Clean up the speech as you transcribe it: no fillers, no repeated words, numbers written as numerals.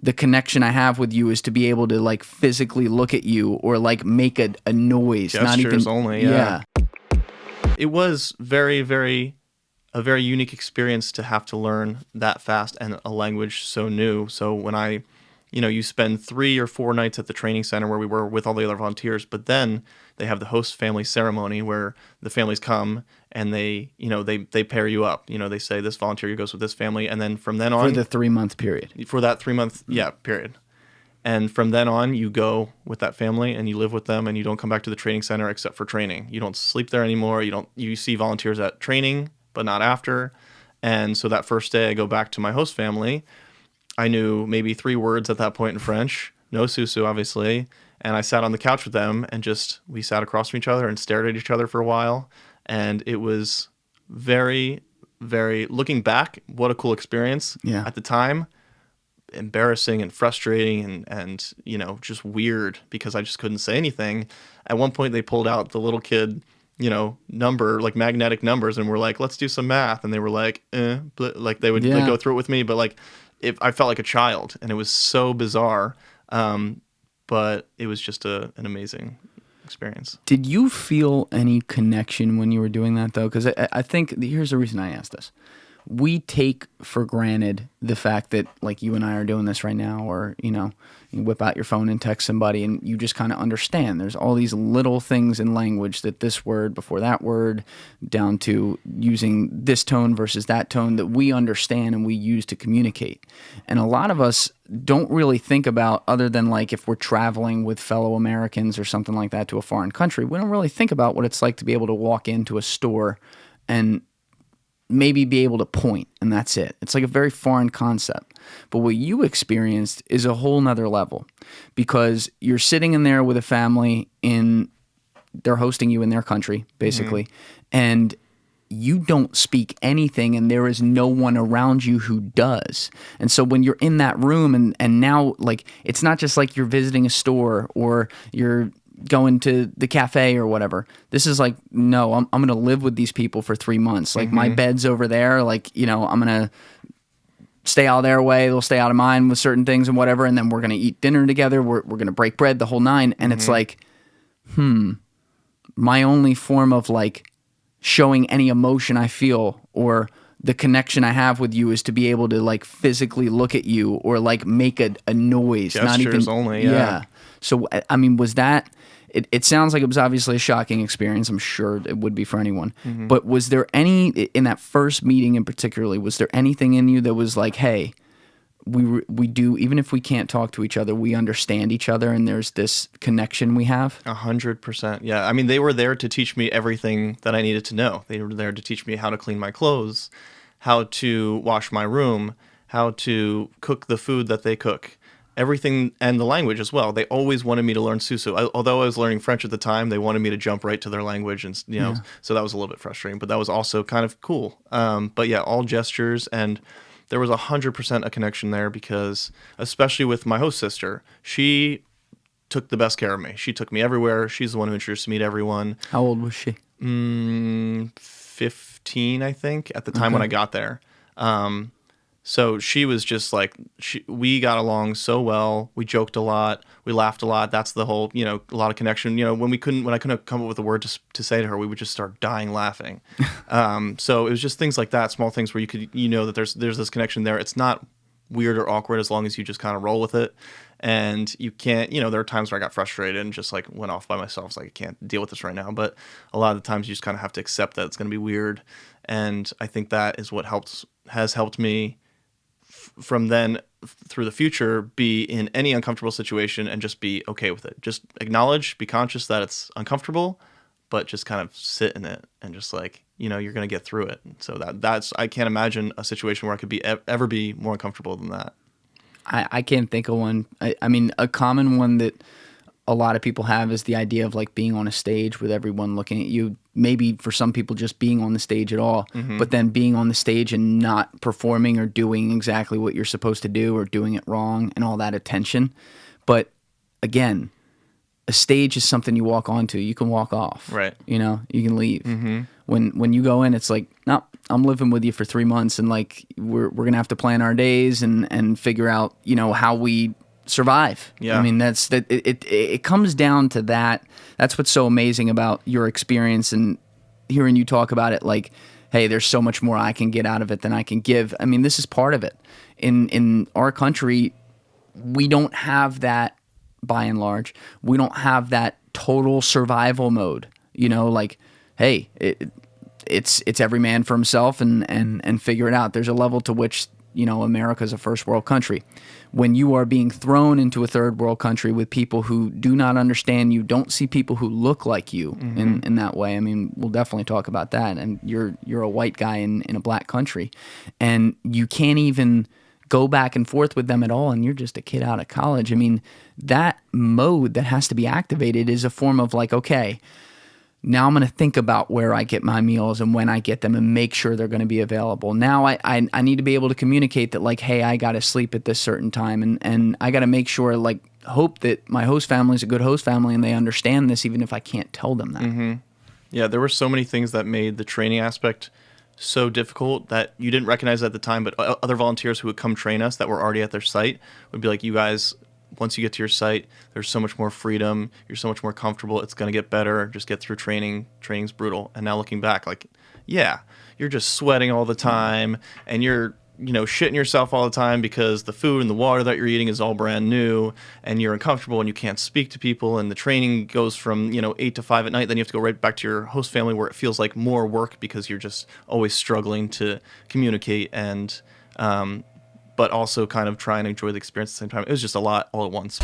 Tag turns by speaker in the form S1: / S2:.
S1: the connection I have with you is to be able to like physically look at you or like make a noise.
S2: Gestures
S1: not even
S2: only, yeah. It was a very unique experience to have to learn that fast and a language so new. So when you spend 3 or 4 nights at the training center where we were with all the other volunteers, but then they have the host family ceremony where the families come and they pair you up. They say this volunteer goes with this family, and then from then on
S1: for the 3-month period.
S2: For that 3-month period. And from then on, you go with that family and you live with them, and you don't come back to the training center except for training. You don't sleep there anymore. You see volunteers at training, but not after. And so that first day I go back to my host family. I knew maybe 3 words at that point in French, no susu, obviously. And I sat on the couch with them and we sat across from each other and stared at each other for a while. And it was very, very, looking back, what a cool experience.
S1: Yeah.
S2: At the time, embarrassing and frustrating and just weird because I just couldn't say anything. At one point they pulled out the little kid number, like magnetic numbers, and we're like, let's do some math, and they were like like they would like, go through it with me, but like I felt like a child, and it was so bizarre, but it was just an amazing experience.
S1: Did you feel any connection when you were doing that though? Because I think here's the reason I asked this. We take for granted the fact that like you and I are doing this right now, or you whip out your phone and text somebody and you just kind of understand there's all these little things in language, that this word before that word, down to using this tone versus that tone, that we understand and we use to communicate. And a lot of us don't really think about, other than like if we're traveling with fellow Americans or something like that to a foreign country, we don't really think about what it's like to be able to walk into a store and maybe be able to point, and that's it. It's like a very foreign concept. But what you experienced is a whole nother level, because you're sitting in there with a family they're hosting you in their country, basically, and you don't speak anything, and there is no one around you who does. And so when you're in that room and now, like, it's not just like you're visiting a store or you're going to the cafe or whatever. This is like, no, I'm going to live with these people for 3 months. Like my bed's over there. Like, I'm going to stay out of their way. They'll stay out of mine with certain things and whatever. And then we're going to eat dinner together. We're going to break bread, the whole 9. And it's like, my only form of like showing any emotion I feel or the connection I have with you is to be able to like physically look at you or like make a noise.
S2: Gestures
S1: not even
S2: only, yeah.
S1: So, I mean, was that... It sounds like it was obviously a shocking experience. I'm sure it would be for anyone. But was there any, in that first meeting in particularly, was there anything in you that was like, hey, we do, even if we can't talk to each other, we understand each other and there's this connection we have?
S2: 100%. Yeah. I mean, they were there to teach me everything that I needed to know. They were there to teach me how to clean my clothes, how to wash my room, how to cook the food that they cook. Everything, and the language as well. They always wanted me to learn Susu. Although I was learning French at the time, they wanted me to jump right to their language, and so that was a little bit frustrating. But that was also kind of cool. But yeah, all gestures, and there was 100% a connection there because, especially with my host sister, she took the best care of me. She took me everywhere. She's the one who introduced me to everyone.
S1: How old was she?
S2: 15, I think, at the time when I got there. So she was just like, we got along so well. We joked a lot. We laughed a lot. That's the whole, a lot of connection. When I couldn't come up with a word to say to her, we would just start dying laughing. So it was just things like that, small things where you could, that there's this connection there. It's not weird or awkward as long as you just kind of roll with it. And you can't, there are times where I got frustrated and just like went off by myself. It's like, I can't deal with this right now. But a lot of the times you just kind of have to accept that it's going to be weird. And I think that is what has helped me from then through the future be in any uncomfortable situation and just be okay with it. Just acknowledge, be conscious that it's uncomfortable, but just kind of sit in it and just like, you're going to get through it. So that's, I can't imagine a situation where I could ever be more uncomfortable than that.
S1: I can't think of one. I mean, a common one that a lot of people have is the idea of like being on a stage with everyone looking at you. Maybe for some people just being on the stage at all, but then being on the stage and not performing or doing exactly what you're supposed to do or doing it wrong and all that attention. But again, a stage is something you walk onto. You can walk off.
S2: Right.
S1: You can leave. When you go in, it's like, no, I'm living with you for 3 months, and like we're gonna have to plan our days and figure out, you know, how we survive.
S2: Yeah.
S1: I mean, that's that. It comes down to that. That's what's so amazing about your experience and hearing you talk about it. Like, hey, there's so much more I can get out of it than I can give. I mean, this is part of it. In our country, we don't have that. By and large, we don't have that total survival mode. You know, like, hey, it's every man for himself and figure it out. There's a level to which, you know, America's a first world country. When you are being thrown into a third world country with people who do not understand you, don't see people who look like you in that way. I mean, we'll definitely talk about that. And you're a white guy in a black country, and you can't even go back and forth with them at all, and you're just a kid out of college. I mean, that mode that has to be activated is a form of like, okay, now I'm going to think about where I get my meals and when I get them and make sure they're going to be available. Now I need to be able to communicate that, like, hey, I got to sleep at this certain time, and I got to make sure, like, hope that my host family is a good host family and they understand this even if I can't tell them that.
S2: Yeah, there were so many things that made the training aspect so difficult that you didn't recognize at the time, but other volunteers who would come train us that were already at their site would be like, you guys, once you get to your site, there's so much more freedom, you're so much more comfortable, it's going to get better, just get through training, training's brutal. And now looking back, like, yeah, you're just sweating all the time, and you're, you know, shitting yourself all the time because the food and the water that you're eating is all brand new, and you're uncomfortable and you can't speak to people, and the training goes from, you know, 8 to 5 at night, then you have to go right back to your host family where it feels like more work because you're just always struggling to communicate and but also kind of try and enjoy the experience at the same time. It was just a lot all at once.